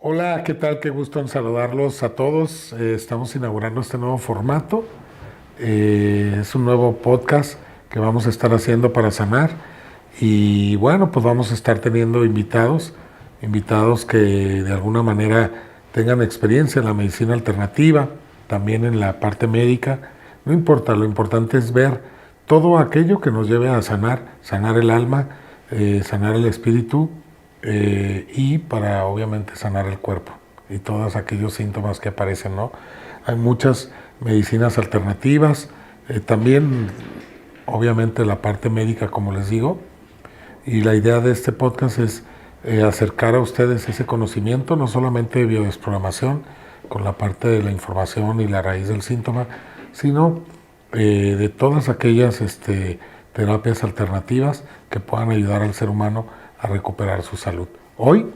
Hola, ¿qué tal? Qué gusto en saludarlos a todos. Estamos inaugurando este nuevo formato. Es un nuevo podcast que vamos a estar haciendo para sanar. Y bueno, pues vamos a estar teniendo invitados que de alguna manera tengan experiencia en la medicina alternativa, también en la parte médica. No importa, lo importante es ver todo aquello que nos lleve a sanar el alma, sanar el espíritu y para obviamente sanar el cuerpo y todos aquellos síntomas que aparecen, ¿no? Hay muchas medicinas alternativas, también obviamente la parte médica, como les digo, y la idea de este podcast es acercar a ustedes ese conocimiento, no solamente de biodesprogramación, con la parte de la información y la raíz del síntoma, sino de todas aquellas terapias alternativas que puedan ayudar al ser humano a recuperar su salud. Hoy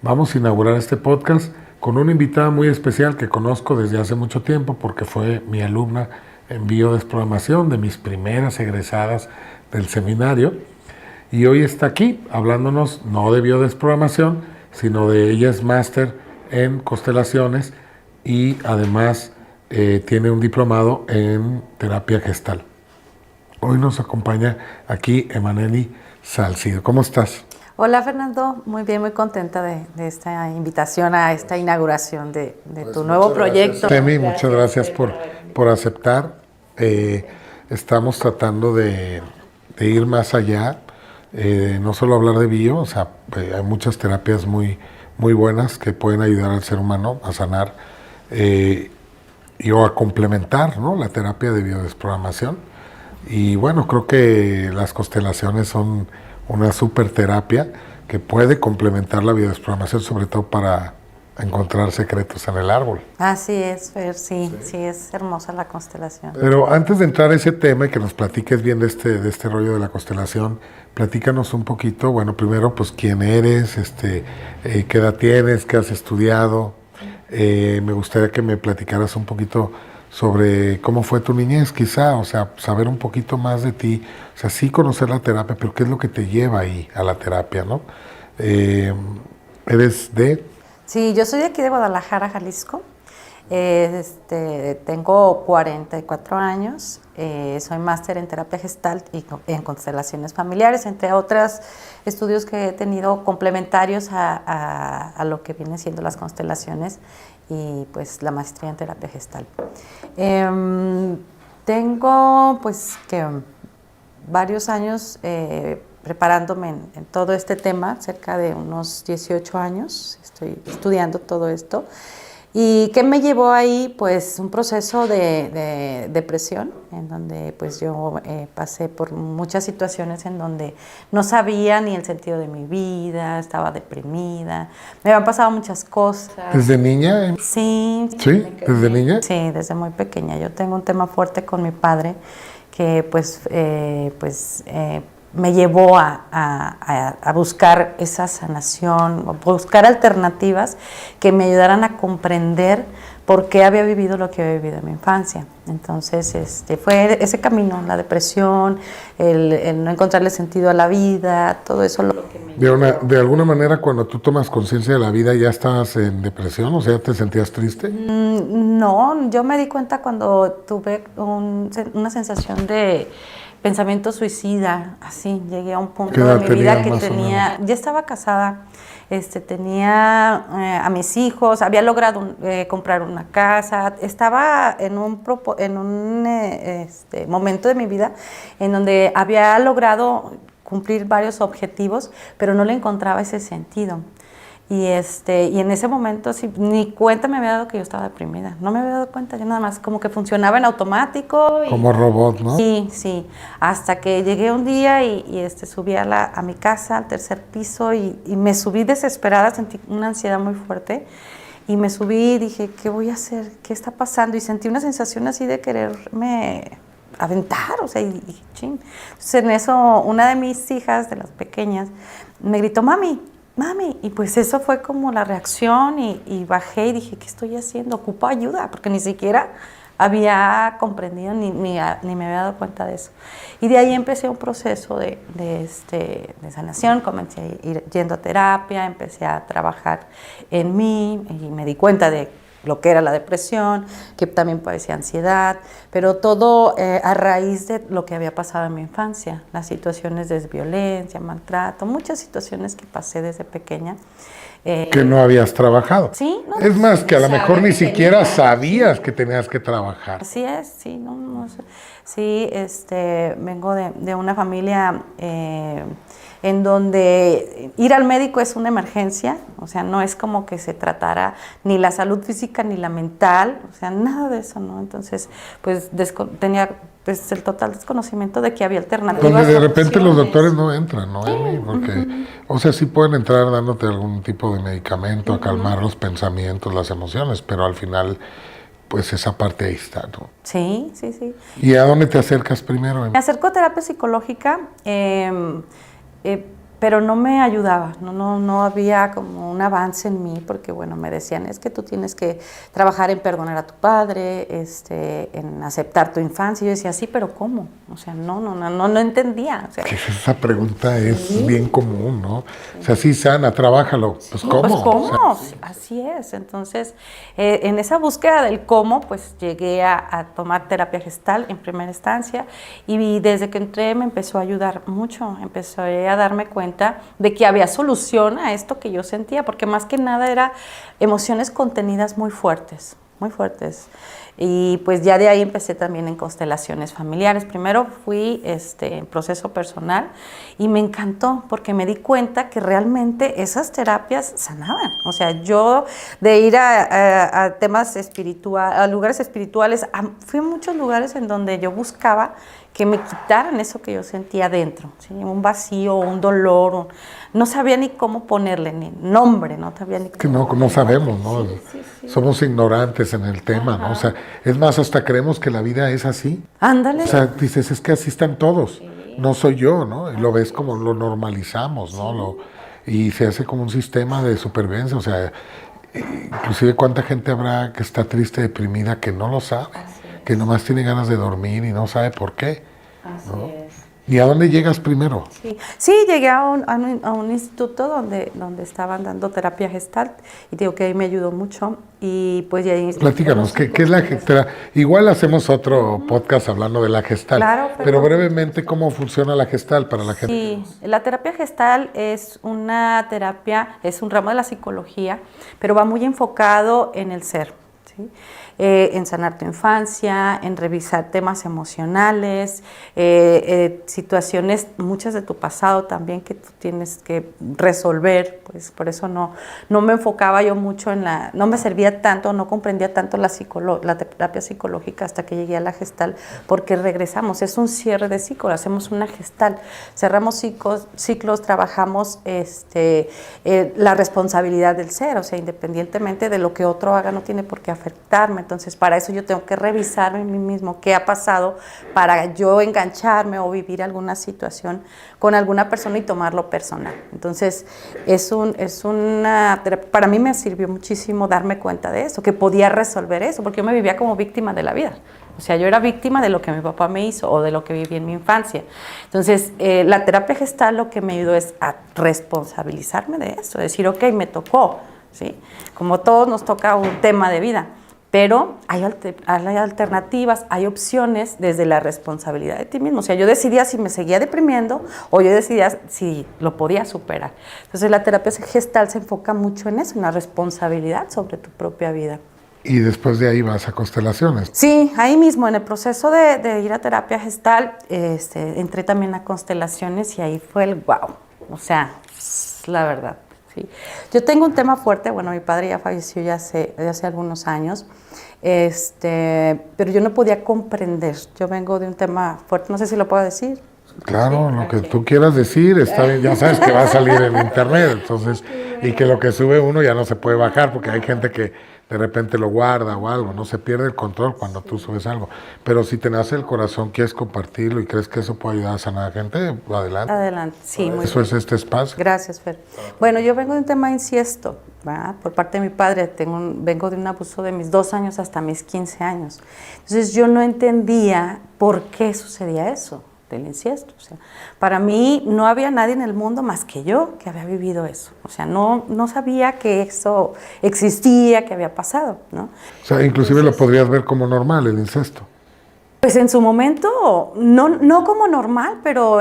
vamos a inaugurar este podcast con una invitada muy especial que conozco desde hace mucho tiempo porque fue mi alumna en biodesprogramación, de mis primeras egresadas del seminario, y hoy está aquí hablándonos no de biodesprogramación, sino de ella es máster en constelaciones y además tiene un diplomado en terapia gestal. Hoy nos acompaña aquí Emaneli Salcido. ¿Cómo estás? Hola Fernando, muy bien, muy contenta de esta invitación a esta inauguración de tu nuevo proyecto. Temi, muchas gracias por aceptar. Estamos tratando de ir más allá, no solo hablar de bio, o sea, hay muchas terapias muy buenas que pueden ayudar al ser humano a sanar o a complementar, ¿no?, la terapia de biodesprogramación. Y bueno, creo que las constelaciones son una super terapia que puede complementar la biodesprogramación, sobre todo para encontrar secretos en el árbol. Así es, Fer, sí, es hermosa la constelación. Pero antes de entrar a ese tema y que nos platiques bien de este rollo de la constelación, platícanos un poquito, bueno, primero pues quién eres, qué edad tienes, qué has estudiado. Me gustaría que me platicaras un poquito sobre cómo fue tu niñez, quizá, o sea, saber un poquito más de ti, o sea, sí conocer la terapia, pero qué es lo que te lleva ahí a la terapia, ¿no? ¿Eres de...? Sí, yo soy de aquí de Guadalajara, Jalisco. Tengo 44 años, soy máster en terapia gestal y en constelaciones familiares, entre otros estudios que he tenido complementarios a lo que vienen siendo las constelaciones y pues la maestría en terapia gestal. Tengo pues que varios años preparándome en todo este tema, cerca de unos 18 años, estoy estudiando todo esto. ¿Y qué me llevó ahí? Pues un proceso de depresión, en donde pues yo pasé por muchas situaciones en donde no sabía ni el sentido de mi vida, estaba deprimida, me habían pasado muchas cosas. ¿Desde niña? Sí. ¿Sí? ¿Desde niña? Sí, desde muy pequeña. Yo tengo un tema fuerte con mi padre que me llevó a buscar esa sanación, a buscar alternativas que me ayudaran a comprender por qué había vivido lo que había vivido en mi infancia. Entonces, fue ese camino, la depresión, el no encontrarle sentido a la vida, todo eso lo que me llevó. De alguna manera, cuando tú tomas conciencia de la vida, ¿ya estabas en depresión? O sea, ¿te sentías triste? No, yo me di cuenta cuando tuve una sensación de pensamiento suicida, así, llegué a un punto de mi vida que tenía, ya estaba casada, tenía a mis hijos, había logrado comprar una casa, estaba en un momento de mi vida en donde había logrado cumplir varios objetivos, pero no le encontraba ese sentido. Y en ese momento sí, ni cuenta me había dado que yo estaba deprimida. No me había dado cuenta, yo nada más como que funcionaba en automático. Como robot, ¿no? Sí. Hasta que llegué un día y subí a mi casa, al tercer piso, y me subí desesperada, sentí una ansiedad muy fuerte. Y me subí y dije, ¿qué voy a hacer? ¿Qué está pasando? Y sentí una sensación así de quererme aventar, o sea, y ching. Entonces en eso, una de mis hijas, de las pequeñas, me gritó, mami, y pues eso fue como la reacción y bajé y dije, ¿qué estoy haciendo? Ocupo ayuda, porque ni siquiera había comprendido ni me había dado cuenta de eso. Y de ahí empecé un proceso de sanación, comencé a ir yendo a terapia, empecé a trabajar en mí y me di cuenta de lo que era la depresión, que también padecía ansiedad, pero todo a raíz de lo que había pasado en mi infancia, las situaciones de violencia, maltrato, muchas situaciones que pasé desde pequeña. Que no habías trabajado. Sí, no. Es más, que a lo mejor ni siquiera sabías que tenías que trabajar. Así es, sí, no sé. Sí, vengo de una familia en donde ir al médico es una emergencia, o sea, no es como que se tratara ni la salud física ni la mental, o sea, nada de eso, ¿no? Entonces, pues tenía pues el total desconocimiento de que había alternativas. Donde de repente los doctores no entran, ¿no, Emi? Porque, o sea, sí pueden entrar dándote algún tipo de medicamento a calmar los pensamientos, las emociones, pero al final, pues esa parte ahí está, ¿no? Sí. ¿Y a dónde te acercas primero, Emi? Me acerco a terapia psicológica, pero no me ayudaba, no había como un avance en mí, porque bueno, me decían, es que tú tienes que trabajar en perdonar a tu padre, en aceptar tu infancia. Y yo decía, sí, pero ¿cómo? O sea, no entendía. O sea, Esa pregunta es bien común, ¿no? O sea, sí, sana, trabájalo. Pues ¿cómo? Pues ¿cómo? O sea, Así es. Entonces, en esa búsqueda del cómo, pues llegué a tomar terapia gestal en primera instancia, y desde que entré me empezó a ayudar mucho. Empecé a darme cuenta de que había solución a esto que yo sentía, porque más que nada era emociones contenidas muy fuertes. Y pues ya de ahí empecé también en constelaciones familiares. Primero fui en proceso personal y me encantó porque me di cuenta que realmente esas terapias sanaban. O sea, yo de ir a temas espirituales, a lugares espirituales, fui a muchos lugares en donde yo buscaba que me quitaran eso que yo sentía dentro, ¿sí? Un vacío, un dolor, no sabía ni cómo ponerle ni nombre, no sabía ni cómo. Que no sabemos, ¿no? Sí. Somos ignorantes en el tema, ¿no? O sea, es más, hasta creemos que la vida es así. Ándale. O sea, dices, es que así están todos, no soy yo, ¿no? Y lo ves como lo normalizamos, ¿no? Y se hace como un sistema de supervivencia, o sea, inclusive cuánta gente habrá que está triste, deprimida, que no lo sabe, que nomás tiene ganas de dormir y no sabe por qué, ¿no? Así es. ¿Y a dónde llegas primero? Sí, llegué a un instituto donde estaban dando terapia gestalt, y digo que ahí me ayudó mucho. Y pues ya ahí... Platícanos, ¿qué es la gestalt? Igual hacemos otro podcast hablando de la gestalt, claro, pero brevemente, ¿cómo funciona la gestalt para la gente? Sí, la terapia gestalt es una terapia, es un ramo de la psicología, pero va muy enfocado en el ser, ¿sí? En sanar tu infancia, en revisar temas emocionales, situaciones, muchas de tu pasado también que tú tienes que resolver. Pues por eso no me enfocaba yo mucho no me servía tanto, no comprendía tanto la terapia psicológica hasta que llegué a la Gestalt, porque regresamos, es un cierre de ciclo, hacemos una Gestalt, cerramos ciclos, trabajamos la responsabilidad del ser, o sea, independientemente de lo que otro haga, no tiene por qué afectarme. Entonces, para eso yo tengo que revisarme a mí mismo qué ha pasado para yo engancharme o vivir alguna situación con alguna persona y tomarlo personal. Entonces, para mí me sirvió muchísimo darme cuenta de eso, que podía resolver eso, porque yo me vivía como víctima de la vida. O sea, yo era víctima de lo que mi papá me hizo o de lo que viví en mi infancia. Entonces, la terapia gestal lo que me ayudó es a responsabilizarme de eso, decir, ok, me tocó, ¿sí? Como todos nos toca un tema de vida. Pero hay alternativas, hay opciones desde la responsabilidad de ti mismo. O sea, yo decidía si me seguía deprimiendo o yo decidía si lo podía superar. Entonces, la terapia gestal se enfoca mucho en eso, en la responsabilidad sobre tu propia vida. Y después de ahí vas a constelaciones. Sí, ahí mismo, en el proceso de ir a terapia gestal, entré también a constelaciones y ahí fue el wow. O sea, la verdad. Sí. Yo tengo un tema fuerte, bueno, mi padre ya falleció ya hace algunos años, pero yo no podía comprender, yo vengo de un tema fuerte, no sé si lo puedo decir. Claro, lo que tú quieras decir, está bien, ya sabes que va a salir en internet, entonces, y que lo que sube uno ya no se puede bajar, porque hay gente que de repente lo guarda o algo, no se pierde el control cuando tú subes algo. Pero si te nace el corazón, quieres compartirlo y crees que eso puede ayudar a sanar a gente, adelante. Adelante, sí. Muy Eso es este espacio. Gracias, Fer. Bueno, yo vengo de un tema de inciesto, ¿verdad? Por parte de mi padre. Vengo de un abuso de mis 2 años hasta mis 15 años. Entonces yo no entendía por qué sucedía eso del inciesto. O sea, para mí no había nadie en el mundo más que yo que había vivido eso. O sea, no sabía que eso existía, que había pasado, ¿no? O sea, inclusive lo podrías ver como normal, el incesto. Pues en su momento, no como normal, pero...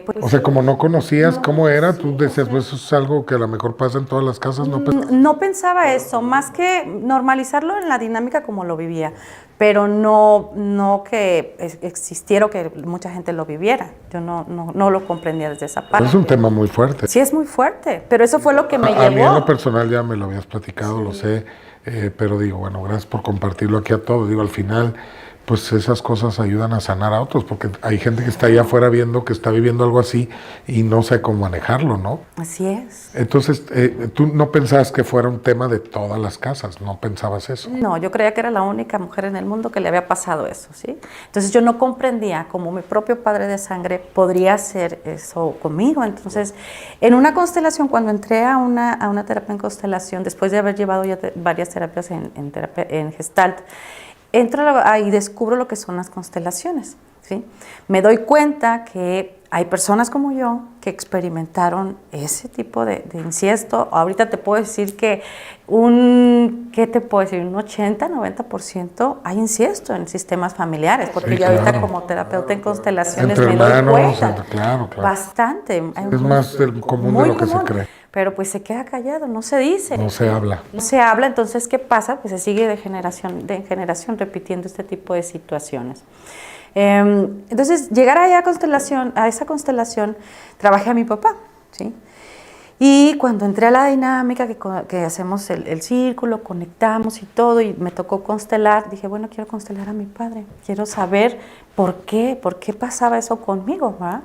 pues, O sea, como no conocías cómo era, tú decías, pues eso es algo que a lo mejor pasa en todas las casas, ¿no? No pensaba eso, más que normalizarlo en la dinámica como lo vivía, pero no que existiera o que mucha gente lo viviera. Yo no lo comprendía desde esa parte. Es un tema muy fuerte. Sí, es muy fuerte, pero eso fue lo que me llevó. A mí en lo personal ya me lo habías platicado, sí. Lo sé, pero digo, bueno, gracias por compartirlo aquí a todos. Digo, al final, pues esas cosas ayudan a sanar a otros, porque hay gente que está allá afuera viendo que está viviendo algo así y no sabe cómo manejarlo, ¿no? Así es. Entonces, tú no pensabas que fuera un tema de todas las casas, ¿no pensabas eso? No, yo creía que era la única mujer en el mundo que le había pasado eso, ¿sí? Entonces yo no comprendía cómo mi propio padre de sangre podría hacer eso conmigo. Entonces, en una constelación, cuando entré a una terapia en constelación, después de haber llevado ya varias terapias en Gestalt, entro y descubro lo que son las constelaciones, ¿sí? Me doy cuenta que hay personas como yo que experimentaron ese tipo de inciesto. Ahorita te puedo decir que ¿qué te puedo decir? Un 80-90% hay inciesto en sistemas familiares, porque sí, yo claro. ahorita como terapeuta en constelaciones entre me hermanos, doy cuenta. Claro. Bastante. Es más común de lo que se cree. Pero pues se queda callado, no se dice. No se habla. No se habla, entonces ¿qué pasa? Pues se sigue de generación en generación repitiendo este tipo de situaciones. Entonces, llegar a esa constelación, trabajé a mi papá, ¿sí? Y cuando entré a la dinámica, que hacemos el círculo, conectamos y todo, y me tocó constelar, dije, bueno, quiero constelar a mi padre, quiero saber por qué pasaba eso conmigo, ¿verdad?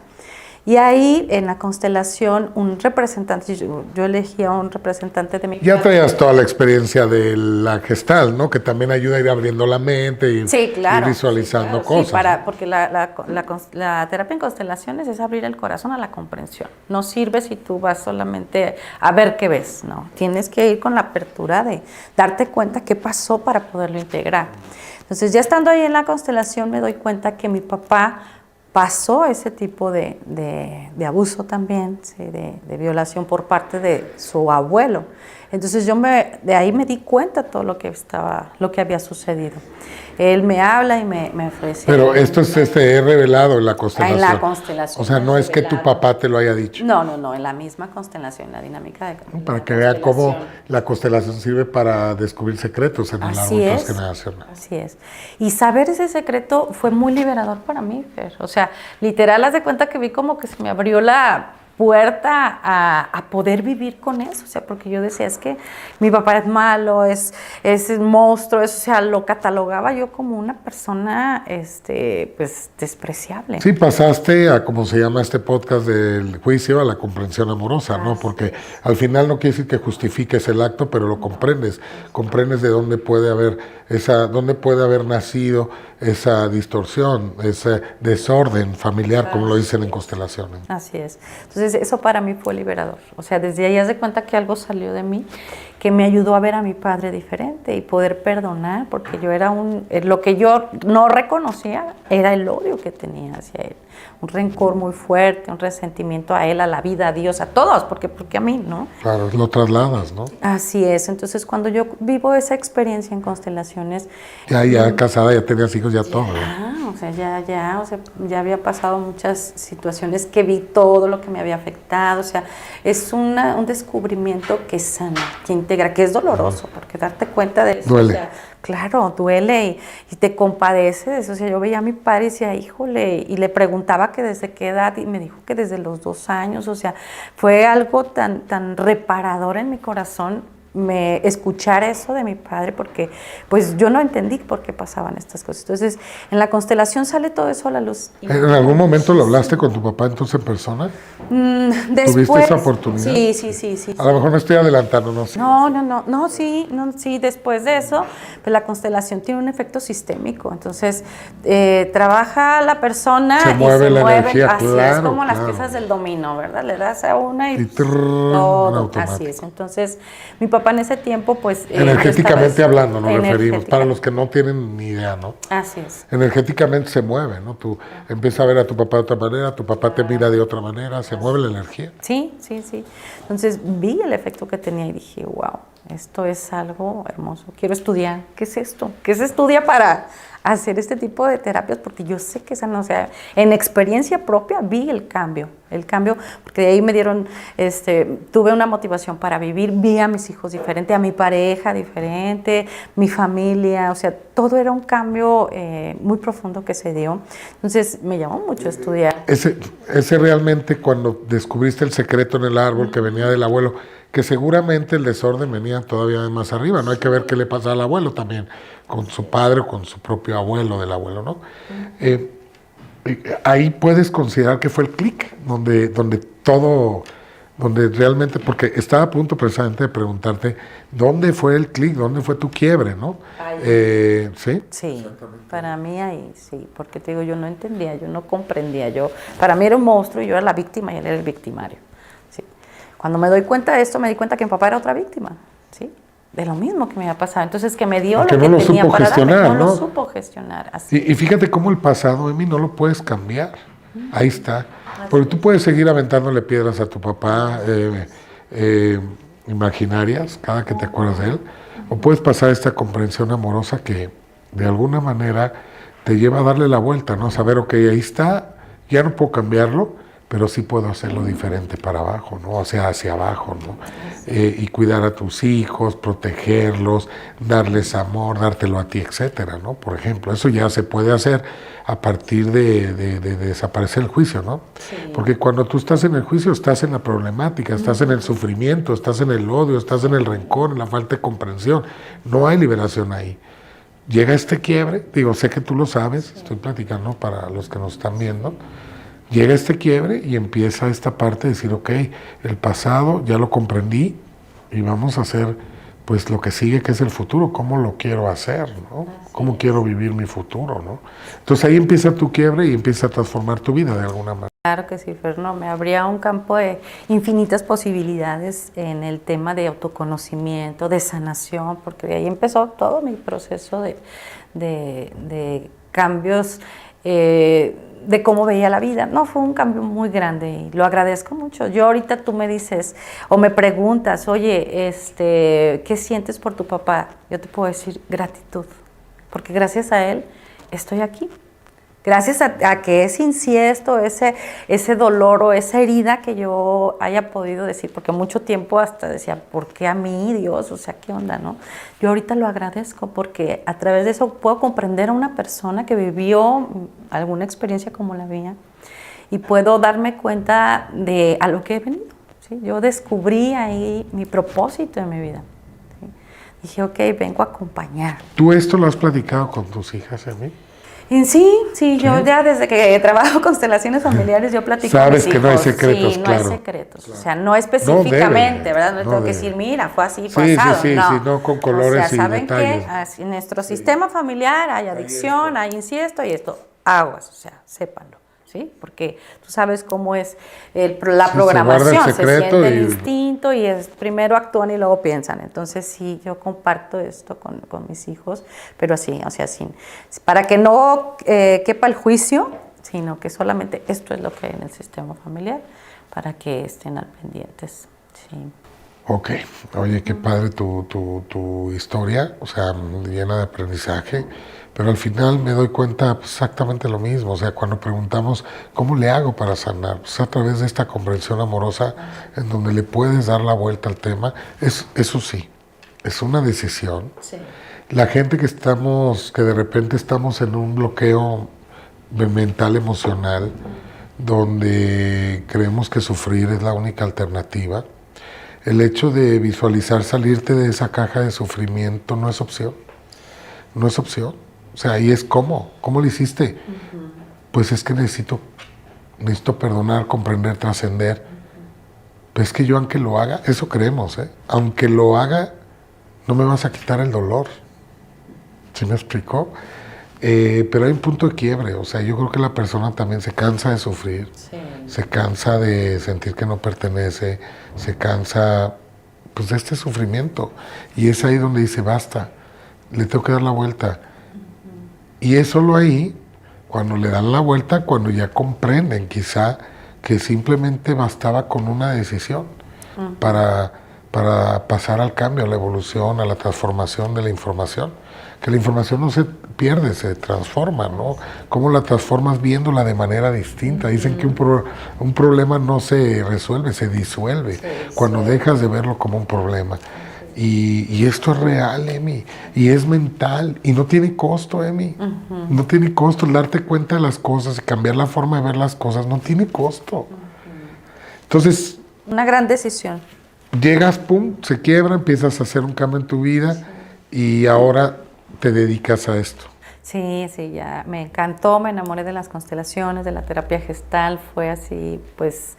Y ahí, en la constelación, un representante, yo elegí a un representante de mi Ya traías toda la experiencia de la gestal, ¿no? Que también ayuda a ir abriendo la mente y sí, claro, ir visualizando cosas. Sí, porque la terapia en constelaciones es abrir el corazón a la comprensión. No sirve si tú vas solamente a ver qué ves, ¿no? Tienes que ir con la apertura de darte cuenta qué pasó para poderlo integrar. Entonces, ya estando ahí en la constelación, me doy cuenta que mi papá pasó ese tipo de abuso también, ¿sí? de violación por parte de su abuelo. Entonces de ahí me di cuenta todo lo que había sucedido. Él me habla y me ofrece. Pero esto es revelado en la constelación. En la constelación. O sea, no es que tu papá te lo haya dicho. No, en la misma constelación, la dinámica de para que vea cómo la constelación sirve para descubrir secretos en el árbol transgeneracional. Así es. Y saber ese secreto fue muy liberador para mí, Fer. O sea, literal, haz de cuenta que vi como que se me abrió la puerta a poder vivir con eso, o sea, porque yo decía, es que mi papá es malo, es un monstruo, o sea, lo catalogaba yo como una persona, pues, despreciable. Sí, pasaste a, como se llama este podcast del juicio, a la comprensión amorosa, ¿no? Porque al final no quiere decir que justifiques el acto, pero lo comprendes de dónde puede haber nacido esa distorsión, ese desorden familiar, como lo dicen en constelaciones. Así es. Entonces, eso para mí fue liberador. O sea, desde ahí haz de cuenta que algo salió de mí que me ayudó a ver a mi padre diferente y poder perdonar, porque yo era lo que yo no reconocía era el odio que tenía hacia él. Un rencor muy fuerte, un resentimiento a él, a la vida, a Dios, a todos, porque a mí, ¿no? Claro, lo trasladas, ¿no? Así es. Entonces, cuando yo vivo esa experiencia en constelaciones... Ya casada, ya tenías hijos, ya todo. O sea, ya había pasado muchas situaciones que vi todo lo que me había afectado. O sea, es un descubrimiento que sana, que integra, que es doloroso, porque darte cuenta de eso... Duele. O sea, claro, duele y te compadeces. O sea, yo veía a mi padre y decía, híjole, y le preguntaba que desde qué edad, y me dijo que desde los 2 años. O sea, fue algo tan reparador en mi corazón escuchar eso de mi padre, porque pues yo no entendí por qué pasaban estas cosas. Entonces, en la constelación sale todo eso a la luz. ¿En algún momento lo hablaste con tu papá entonces en persona? Después, ¿Tuviste esa oportunidad? Sí. A lo mejor me estoy adelantando, no sé. Sí, después de eso, pues la constelación tiene un efecto sistémico. Entonces, trabaja la persona Se y mueve se la mueve. energía, Así es claro, como las claro. piezas del dominó, ¿verdad? Le das a una y todo todo. Así es. Entonces, mi papá en ese tiempo, pues... Energéticamente hablando, nos referimos, energética. para los que no tienen ni idea, ¿no? Así es. Energéticamente se mueve, ¿no? Tú empiezas a ver a tu papá de otra manera, tu papá te mira de otra manera, se mueve la energía. Sí. Entonces vi el efecto que tenía y dije, wow, esto es algo hermoso. Quiero estudiar. ¿Qué es esto? ¿Qué se estudia para hacer este tipo de terapias? Porque yo sé que esa no, o sea, en experiencia propia vi el cambio, porque de ahí me dieron, tuve una motivación para vivir, vi a mis hijos diferente, a mi pareja diferente, mi familia, o sea, todo era un cambio muy profundo que se dio. Entonces me llamó mucho estudiar. Ese realmente cuando descubriste el secreto en el árbol que venía del abuelo, que seguramente el desorden venía todavía de más arriba, no hay que ver qué le pasa al abuelo también, con su padre o con su propio abuelo del abuelo, ¿no? Ahí puedes considerar que fue el clic, donde realmente, porque estaba a punto precisamente de preguntarte, ¿dónde fue el clic? ¿Dónde fue tu quiebre, no? ¿Sí? Sí, para mí ahí, sí, porque te digo, yo no entendía, yo no comprendía, para mí era un monstruo y yo era la víctima y él era el victimario, sí. Cuando me doy cuenta de esto, me di cuenta que mi papá era otra víctima, sí, de lo mismo que me había pasado, entonces que me dio lo que no lo tenía supo para gestionar, darme, no ¿no? lo supo gestionar, así. Y fíjate cómo el pasado, Emi, no lo puedes cambiar, ahí está, porque tú puedes seguir aventándole piedras a tu papá, imaginarias, cada que te acuerdas de él, o puedes pasar esta comprensión amorosa que de alguna manera te lleva a darle la vuelta, ¿no? Saber, ok, ahí está, ya no puedo cambiarlo, pero sí puedo hacerlo diferente para abajo, ¿no? O sea, hacia abajo, ¿no? Y cuidar a tus hijos, protegerlos, darles amor, dártelo a ti, etcétera, ¿no? Por ejemplo, eso ya se puede hacer a partir de desaparecer el juicio, ¿no? Sí. Porque cuando tú estás en el juicio, estás en la problemática, estás en el sufrimiento, estás en el odio, estás en el rencor, en la falta de comprensión. No hay liberación ahí. Llega este quiebre, digo, sé que tú lo sabes, estoy platicando para los que nos están viendo. Llega este quiebre y empieza esta parte de decir, ok, el pasado ya lo comprendí y vamos a hacer pues lo que sigue, que es el futuro, cómo lo quiero hacer, ¿no? Cómo quiero vivir mi futuro, ¿no? Entonces ahí empieza tu quiebre y empieza a transformar tu vida de alguna manera. Claro que sí, Ferno, me abría un campo de infinitas posibilidades en el tema de autoconocimiento, de sanación, porque de ahí empezó todo mi proceso de cambios, de cómo veía la vida. No, fue un cambio muy grande y lo agradezco mucho. Yo ahorita tú me dices o me preguntas, oye, ¿qué sientes por tu papá? Yo te puedo decir gratitud, porque gracias a él estoy aquí. Gracias a que ese inciesto, ese dolor o esa herida que yo haya podido decir, porque mucho tiempo hasta decía, ¿por qué a mí, Dios? O sea, ¿qué onda, no? Yo ahorita lo agradezco porque a través de eso puedo comprender a una persona que vivió alguna experiencia como la mía y puedo darme cuenta de a lo que he venido, ¿sí? Yo descubrí ahí mi propósito en mi vida. ¿Sí? Dije, ok, vengo a acompañar. ¿Tú esto lo has platicado con tus hijas, Emi? Sí, yo ya desde que trabajo constelaciones familiares, yo platico Sabes con mis hijos. Que no hay secretos, sí, claro. No hay secretos, claro. O sea, no específicamente, ¿verdad? No tengo que decir, mira, fue así, fue asado. Sí, no con colores y ¿saben detalles. Qué? En nuestro sistema familiar hay adicción, hay inciesto y esto, aguas, o sea, sépanlo, ¿sí? Porque tú sabes cómo es la programación, se siente distinto y es primero actúan y luego piensan. Entonces sí, yo comparto esto con mis hijos, pero así, o sea, para que no quepa el juicio, sino que solamente esto es lo que hay en el sistema familiar, para que estén al pendientes, sí. Ok, oye, qué padre tu historia, o sea, llena de aprendizaje, pero al final me doy cuenta exactamente lo mismo, o sea, cuando preguntamos, ¿cómo le hago para sanar? Pues a través de esta comprensión amorosa en donde le puedes dar la vuelta al tema, eso sí, es una decisión. Sí. La gente que de repente estamos en un bloqueo mental, emocional, donde creemos que sufrir es la única alternativa, el hecho de visualizar salirte de esa caja de sufrimiento no es opción. No es opción. O sea, ahí es cómo lo hiciste. Pues es que necesito perdonar, comprender, trascender. Pues es que yo aunque lo haga, eso creemos, aunque lo haga, no me vas a quitar el dolor. ¿Sí me explicó? Pero hay un punto de quiebre, o sea, yo creo que la persona también se cansa de sufrir, se cansa de sentir que no pertenece, se cansa pues de este sufrimiento. Y es ahí donde dice, basta, le tengo que dar la vuelta. Y es solo ahí, cuando le dan la vuelta, cuando ya comprenden quizá que simplemente bastaba con una decisión para pasar al cambio, a la evolución, a la transformación de la información. Que la información no se pierde, se transforma, ¿no? ¿Cómo la transformas viéndola de manera distinta? Dicen que un problema no se resuelve, se disuelve cuando dejas de verlo como un problema. Y esto es real, Emi, y es mental, y no tiene costo, Emi. No tiene costo el darte cuenta de las cosas y cambiar la forma de ver las cosas, no tiene costo. Entonces... Una gran decisión. Llegas, pum, se quiebra, empiezas a hacer un cambio en tu vida y ahora te dedicas a esto. Sí, ya me encantó, me enamoré de las constelaciones, de la terapia gestal, fue así, pues,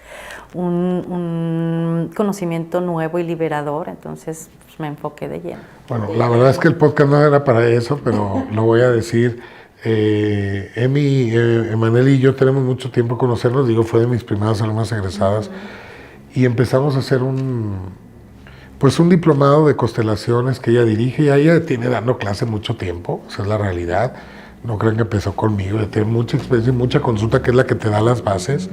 un conocimiento nuevo y liberador, entonces pues, me enfoqué de lleno. Bueno, la verdad es que el podcast no era para eso, pero lo voy a decir. Emi, Emanuel y yo tenemos mucho tiempo de conocernos, digo, fue de mis primeras alumnas egresadas, y empezamos a hacer un diplomado de constelaciones que ella dirige, y ella tiene dando clase mucho tiempo, esa es la realidad. No crean que empezó conmigo, ella tiene mucha experiencia y mucha consulta, que es la que te da las bases.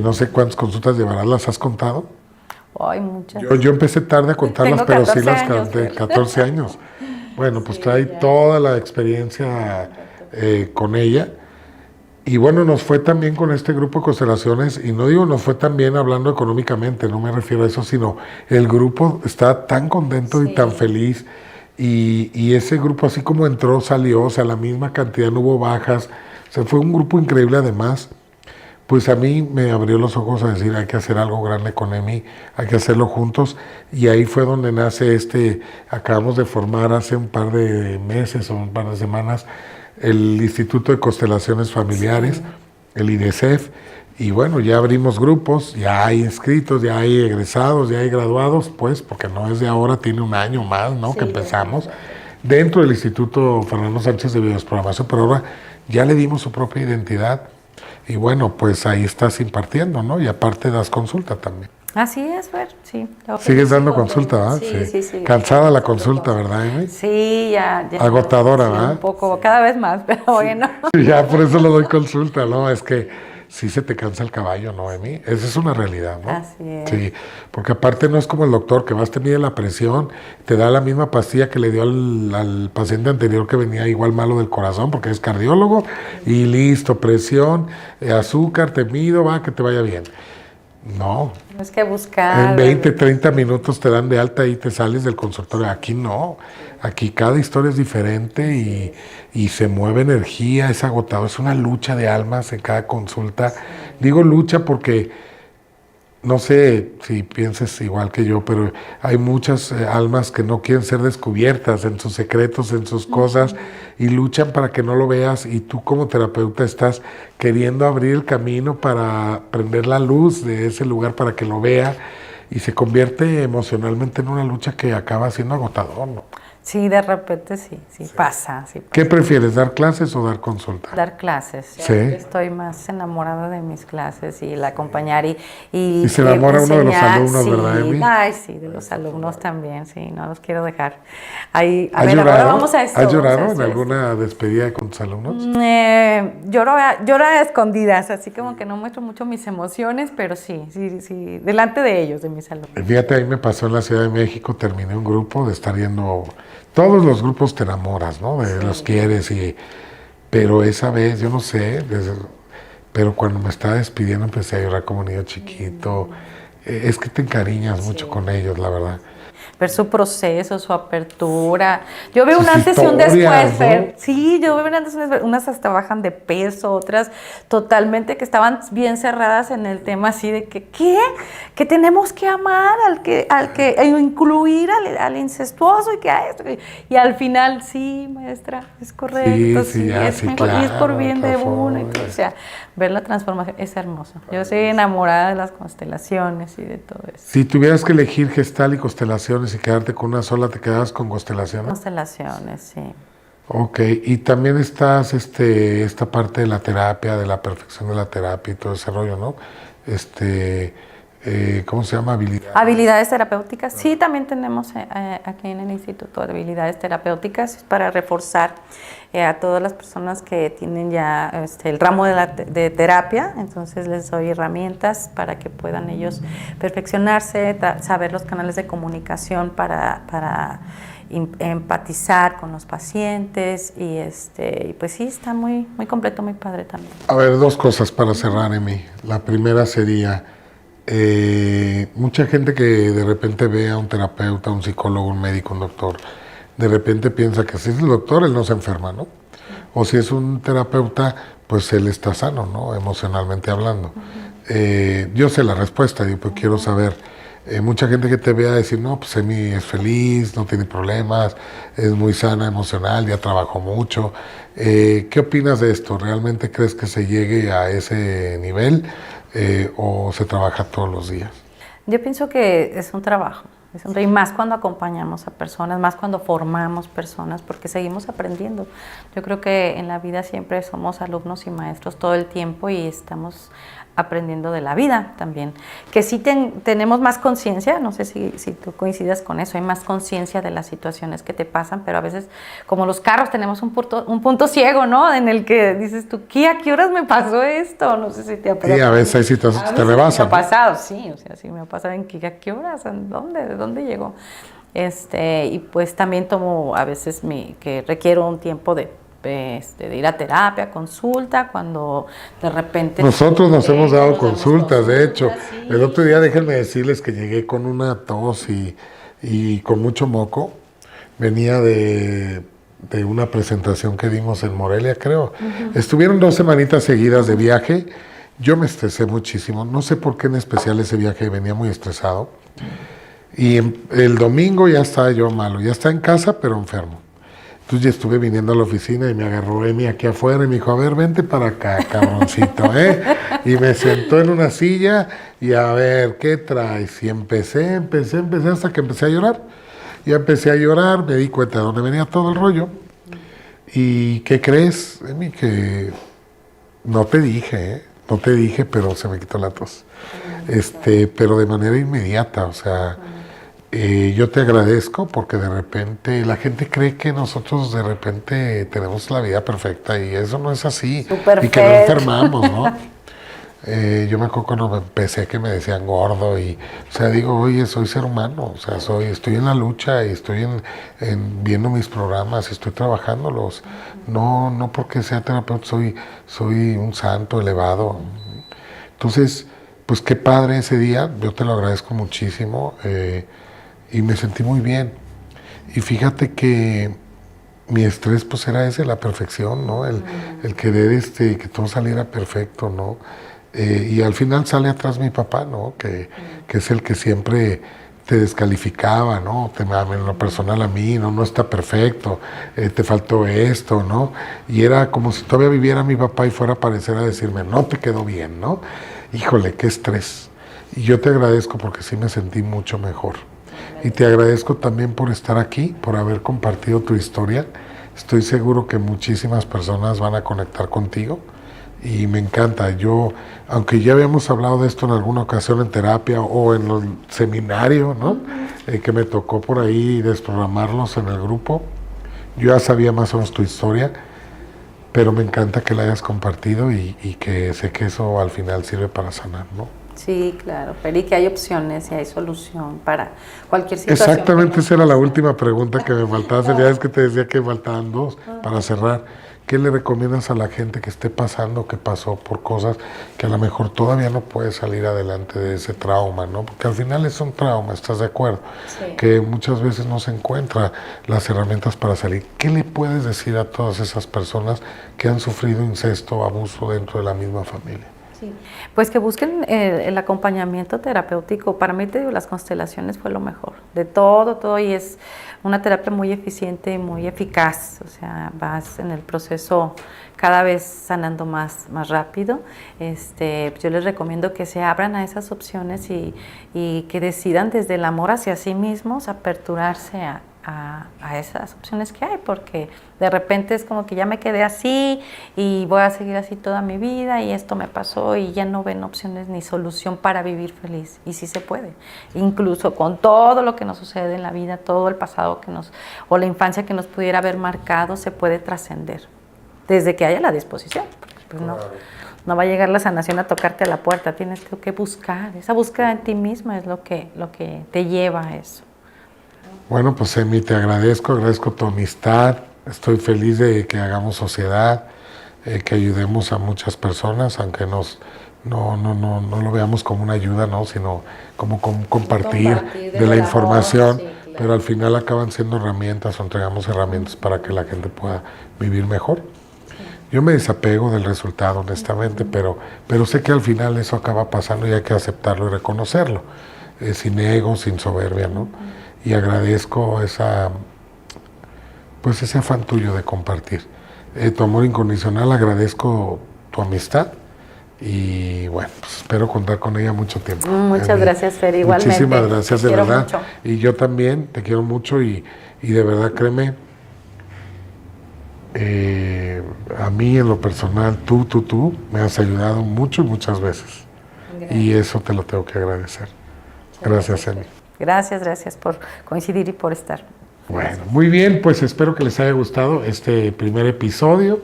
No sé cuántas consultas llevarás, ¿las has contado? Ay, muchas. Yo empecé tarde a contarlas, pero sí las conté, 14 años. Bueno, pues trae toda la experiencia con ella. Y bueno, nos fue también con este grupo de constelaciones, y no digo nos fue tan bien hablando económicamente, no me refiero a eso, sino el grupo está tan contento y tan feliz, y ese grupo así como entró, salió, o sea, la misma cantidad, no hubo bajas, o sea, fue un grupo increíble además. Pues a mí me abrió los ojos a decir, hay que hacer algo grande con Emi, hay que hacerlo juntos, y ahí fue donde nace acabamos de formar hace un par de meses o un par de semanas, el Instituto de Constelaciones Familiares, el IDECEF, y bueno, ya abrimos grupos, ya hay inscritos, ya hay egresados, ya hay graduados, pues, porque no es de ahora, tiene un año más, ¿no?, que empezamos, dentro del Instituto Fernando Sánchez de Videoprogramación, pero ahora ya le dimos su propia identidad, y bueno, pues ahí estás impartiendo, ¿no?, y aparte das consulta también. Así es, Fer, sí. ¿Sigues dando consulta, verdad? Sí. Cansada la consulta, ¿verdad, Emi? Sí, ya. Agotadora, ¿verdad? Un poco, cada vez más, pero bueno. Ya, por eso lo doy consulta, ¿no? Es que sí se te cansa el caballo, ¿no, Emi? Esa es una realidad, ¿no? Así es. Sí, porque aparte no es como el doctor, que vas, te mide la presión, te da la misma pastilla que le dio al paciente anterior que venía igual malo del corazón, porque es cardiólogo, y listo, presión, azúcar, te mido, va, que te vaya bien. No. Tienes que buscar. En 20, 30 minutos te dan de alta y te sales del consultorio. Aquí no. Aquí cada historia es diferente y se mueve energía, es agotado. Es una lucha de almas en cada consulta. Digo lucha porque no sé si pienses igual que yo, pero hay muchas almas que no quieren ser descubiertas en sus secretos, en sus cosas, y luchan para que no lo veas, y tú como terapeuta estás queriendo abrir el camino para prender la luz de ese lugar para que lo vea, y se convierte emocionalmente en una lucha que acaba siendo agotador, ¿no? Sí, de repente sí pasa. ¿Qué prefieres, dar clases o dar consulta? Dar clases. Sí. Estoy más enamorada de mis clases y el acompañar y se enamora uno de los alumnos, sí, ¿verdad, Emi? Ay, sí, de los alumnos también, sí, no los quiero dejar. Ahí, ¿Has llorado? Ahora vamos a esto. ¿Has llorado en alguna despedida con tus alumnos? Lloro a escondidas, así como que no muestro mucho mis emociones, pero sí, delante de ellos, de mis alumnos. Fíjate, ahí me pasó en la Ciudad de México, terminé un grupo de estar yendo... Todos los grupos te enamoras, ¿no? Los quieres, pero esa vez, yo no sé, pero cuando me estaba despidiendo empecé a llorar como niño chiquito. Es que te encariñas mucho con ellos, la verdad. ver su proceso, su apertura. Yo veo un Sus antes y un historias, después, ¿no? Fer. Sí, yo veo un antes y un después. Unas hasta bajan de peso, otras totalmente que estaban bien cerradas en el tema así de que, ¿qué? Que tenemos que amar incluir al incestuoso y que a esto. Y al final, sí, maestra, es correcto, Sí, ya, es sí, mejor, y es por claro, bien de transforma. uno. Y todo, o sea, ver la transformación es hermoso. Yo soy enamorada de las constelaciones y de todo eso. Si tuvieras que elegir gestal y constelaciones y quedarte con una sola, ¿te quedas con constelaciones? Constelaciones, sí. Ok, y también estás esta parte de la terapia, de la perfección de la terapia y todo ese rollo, ¿no? ¿Cómo se llama? Habilidades terapéuticas. Sí, también tenemos aquí en el Instituto de Habilidades Terapéuticas para reforzar a todas las personas que tienen ya el ramo de terapia. Entonces les doy herramientas para que puedan ellos perfeccionarse, saber los canales de comunicación para empatizar con los pacientes y pues sí, está muy, muy completo, muy padre también. A ver, dos cosas para cerrar, Emi. La primera sería, mucha gente que de repente ve a un terapeuta, un psicólogo, un médico, un doctor, de repente piensa que si es el doctor, él no se enferma, ¿no? O si es un terapeuta, pues él está sano, ¿no? Emocionalmente hablando. Yo sé la respuesta, yo pues quiero saber. Mucha gente que te vea decir, no, pues Emi es feliz, no tiene problemas, es muy sana emocional, ya trabajó mucho. ¿Qué opinas de esto? ¿Realmente crees que se llegue a ese nivel o se trabaja todos los días? Yo pienso que es un trabajo. Y más cuando acompañamos a personas, más cuando formamos personas, porque seguimos aprendiendo. Yo creo que en la vida siempre somos alumnos y maestros todo el tiempo y estamos aprendiendo de la vida también. Que sí tenemos más conciencia, no sé si tú coincidas con eso, hay más conciencia de las situaciones que te pasan, pero a veces, como los carros, tenemos un punto ciego, ¿no? En el que dices tú, ¿a qué horas me pasó esto? No sé si te ha pasado. Sí, a veces hay situaciones que te rebasan. Me ha pasado, sí, o sea, sí me ha pasado en que, ¿a qué horas? ¿En dónde? ¿De dónde llegó? Y pues también tomo a veces que requiero un tiempo de ir a terapia, consulta, cuando de repente... Nosotros nos hemos dado consultas, de hecho. Sí. El otro día, déjenme decirles que llegué con una tos y con mucho moco. Venía de una presentación que dimos en Morelia, creo. Estuvieron 2 semanitas seguidas de viaje. Yo me estresé muchísimo. No sé por qué en especial ese viaje venía muy estresado. Y el domingo ya estaba yo malo. Ya estaba en casa, pero enfermo. Entonces ya estuve viniendo a la oficina y me agarró Emi aquí afuera y me dijo, a ver, vente para acá, cabroncito, ¿eh? Y me sentó en una silla y a ver, ¿qué traes? Y empecé hasta que empecé a llorar. Ya empecé a llorar, me di cuenta de dónde venía todo el rollo. ¿Y qué crees, Emi? Que no te dije, ¿eh? No te dije, pero se me quitó la tos. Pero de manera inmediata, o sea... yo te agradezco porque de repente la gente cree que nosotros de repente tenemos la vida perfecta y eso no es así. Y que no enfermamos, ¿no? Yo me acuerdo cuando empecé que me decían gordo y, o sea, digo, oye, soy ser humano, o sea, estoy en la lucha y estoy viendo mis programas, estoy trabajándolos. No porque sea terapeuta soy un santo elevado. Entonces, pues qué padre ese día, yo te lo agradezco muchísimo. Y me sentí muy bien. Y fíjate que mi estrés pues era ese, la perfección, ¿no? El querer que todo saliera perfecto, ¿no? Y al final sale atrás mi papá, ¿no? Que es el que siempre te descalificaba, ¿no? En lo personal a mí, no está perfecto, te faltó esto, ¿no? Y era como si todavía viviera mi papá y fuera a aparecer a decirme, no te quedó bien, ¿no? Híjole, qué estrés. Y yo te agradezco porque sí me sentí mucho mejor. Y te agradezco también por estar aquí, por haber compartido tu historia. Estoy seguro que muchísimas personas van a conectar contigo y me encanta. Yo, aunque ya habíamos hablado de esto en alguna ocasión en terapia o en el seminario, ¿no? Que me tocó por ahí desprogramarlos en el grupo, yo ya sabía más o menos tu historia, pero me encanta que la hayas compartido y que sé que eso al final sirve para sanar, ¿no? Sí, claro, pero y que hay opciones y hay solución para cualquier situación. Exactamente, esa era la última pregunta que me faltaba. Ya es que te decía que faltaban 2 para cerrar. ¿qué le recomiendas a la gente que esté pasando, que pasó por cosas que a lo mejor todavía no puede salir adelante de ese trauma, ¿no? Porque al final es un trauma, ¿estás de acuerdo? Sí. Que muchas veces no se encuentran las herramientas para salir. ¿Qué le puedes decir a todas esas personas que han sufrido incesto o abuso dentro de la misma familia? Sí. Pues que busquen el acompañamiento terapéutico. Para mí, te digo, las constelaciones fue lo mejor de todo, y es una terapia muy eficiente y muy eficaz. O sea, vas en el proceso cada vez sanando más rápido. Yo les recomiendo que se abran a esas opciones y que decidan desde el amor hacia sí mismos aperturarse a esas opciones que hay, porque de repente es como que ya me quedé así y voy a seguir así toda mi vida y esto me pasó y ya no ven opciones ni solución para vivir feliz. Y sí se puede, incluso con todo lo que nos sucede en la vida, todo el pasado o la infancia que nos pudiera haber marcado, se puede trascender desde que haya la disposición. Pues no va a llegar la sanación a tocarte a la puerta, tienes que buscar, esa búsqueda en ti misma es lo que te lleva a eso. Bueno, pues Emi, te agradezco tu amistad, estoy feliz de que hagamos sociedad, que ayudemos a muchas personas, aunque no lo veamos como una ayuda, ¿no? Sino como compartir de la información, sí, claro. Pero al final acaban siendo herramientas o entregamos herramientas para que la gente pueda vivir mejor. Sí. Yo me desapego del resultado, honestamente, pero sé que al final eso acaba pasando y hay que aceptarlo y reconocerlo, sin ego, sin soberbia, ¿no? Y agradezco ese afán tuyo de compartir. Tu amor incondicional, agradezco tu amistad y bueno, pues espero contar con ella mucho tiempo. Muchas gracias, Fer, igualmente. Muchísimas gracias, de verdad. Mucho. Y yo también te quiero mucho y de verdad, créeme, a mí en lo personal, tú me has ayudado mucho y muchas veces. Gracias. Y eso te lo tengo que agradecer. Gracias, Emi. Gracias por coincidir y por estar. Bueno, muy bien, pues espero que les haya gustado este primer episodio.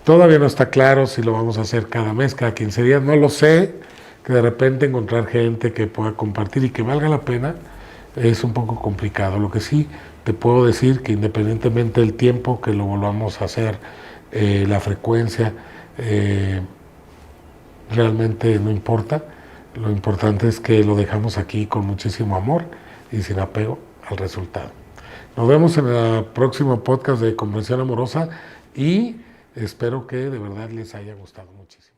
Todavía no está claro si lo vamos a hacer cada mes, cada 15 días, no lo sé, que de repente encontrar gente que pueda compartir y que valga la pena es un poco complicado. Lo que sí te puedo decir que independientemente del tiempo que lo volvamos a hacer, la frecuencia, realmente no importa. Lo importante es que lo dejamos aquí con muchísimo amor y sin apego al resultado. Nos vemos en el próximo podcast de Comprensión Amorosa y espero que de verdad les haya gustado muchísimo.